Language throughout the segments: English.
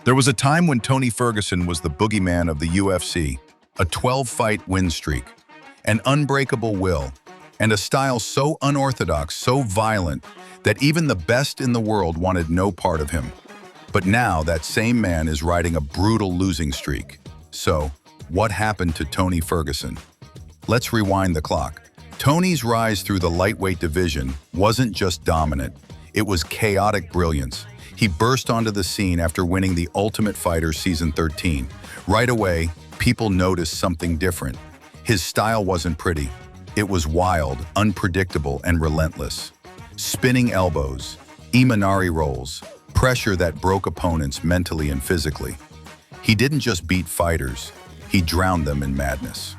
There was a time when Tony Ferguson was the boogeyman of the UFC, a 12-fight win streak, an unbreakable will, and a style so unorthodox, so violent, that even the best in the world wanted no part of him. But now that same man is riding a brutal losing streak. So, what happened to Tony Ferguson? Let's rewind the clock. Tony's rise through the lightweight division wasn't just dominant, it was chaotic brilliance. He burst onto the scene after winning The Ultimate Fighter Season 13. Right away, people noticed something different. His style wasn't pretty. It was wild, unpredictable, and relentless. Spinning elbows, Imanari rolls, pressure that broke opponents mentally and physically. He didn't just beat fighters, he drowned them in madness.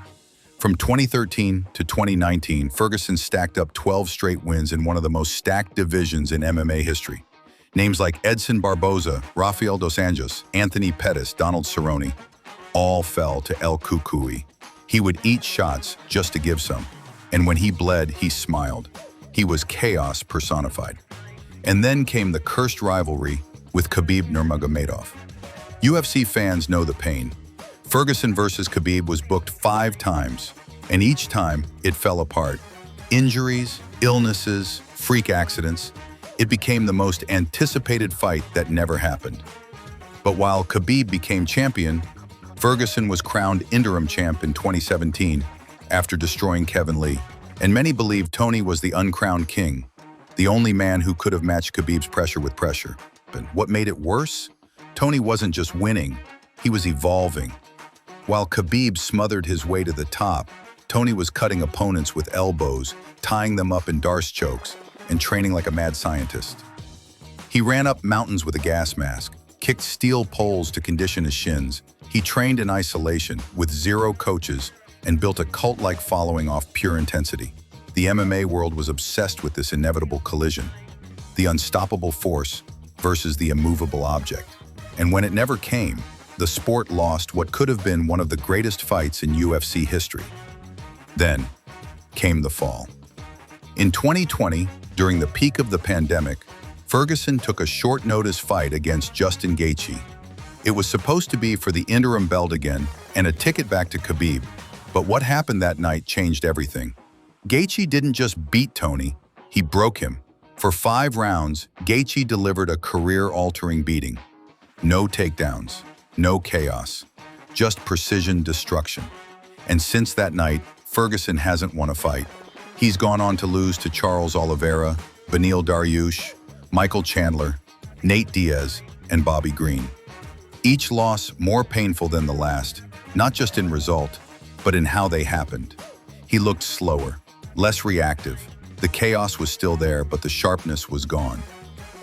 From 2013 to 2019, Ferguson stacked up 12 straight wins in one of the most stacked divisions in MMA history. Names like Edson Barboza, Rafael dos Anjos, Anthony Pettis, Donald Cerrone, all fell to El Cucuy. He would eat shots just to give some, and when he bled, he smiled. He was chaos personified. And then came the cursed rivalry with Khabib Nurmagomedov. UFC fans know the pain. Ferguson versus Khabib was booked 5 times, and each time it fell apart. Injuries, illnesses, freak accidents. It became the most anticipated fight that never happened. But while Khabib became champion, Ferguson was crowned interim champ in 2017 after destroying Kevin Lee. And many believe Tony was the uncrowned king, the only man who could have matched Khabib's pressure with pressure. But what made it worse? Tony wasn't just winning, he was evolving. While Khabib smothered his way to the top, Tony was cutting opponents with elbows, tying them up in Darce chokes, and training like a mad scientist. He ran up mountains with a gas mask, kicked steel poles to condition his shins. He trained in isolation with 0 coaches and built a cult-like following off pure intensity. The MMA world was obsessed with this inevitable collision, the unstoppable force versus the immovable object. And when it never came, the sport lost what could have been one of the greatest fights in UFC history. Then came the fall. In 2020, during the peak of the pandemic, Ferguson took a short-notice fight against Justin Gaethje. It was supposed to be for the interim belt again and a ticket back to Khabib, but what happened that night changed everything. Gaethje didn't just beat Tony, he broke him. For 5 rounds, Gaethje delivered a career-altering beating. No takedowns, no chaos, just precision destruction. And since that night, Ferguson hasn't won a fight. He's gone on to lose to Charles Oliveira, Beneil Dariush, Michael Chandler, Nate Diaz, and Bobby Green. Each loss more painful than the last, not just in result, but in how they happened. He looked slower, less reactive. The chaos was still there, but the sharpness was gone.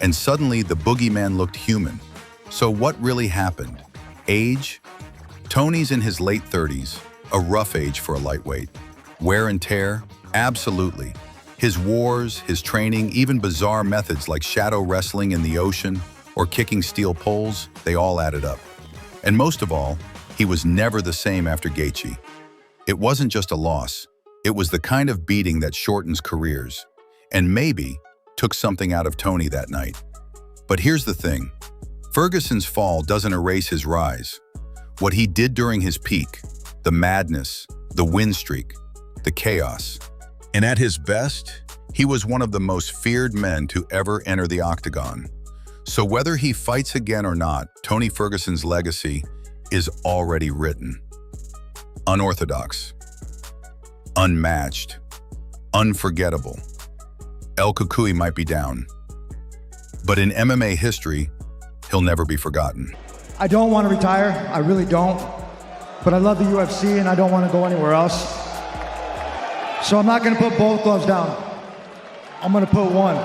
And suddenly, the boogeyman looked human. So what really happened? Age? Tony's in his late 30s, a rough age for a lightweight. Wear and tear? Absolutely. His wars, his training, even bizarre methods like shadow wrestling in the ocean or kicking steel poles, they all added up. And most of all, he was never the same after Gaethje. It wasn't just a loss. It was the kind of beating that shortens careers, and maybe took something out of Tony that night. But here's the thing. Ferguson's fall doesn't erase his rise. What he did during his peak, the madness, the win streak, the chaos. And at his best, he was one of the most feared men to ever enter the Octagon. So whether he fights again or not, Tony Ferguson's legacy is already written. Unorthodox, unmatched, unforgettable. El Cucuy might be down, but in MMA history, he'll never be forgotten. I don't want to retire, I really don't, but I love the UFC and I don't want to go anywhere else. So I'm not going to put both gloves down. I'm going to put one.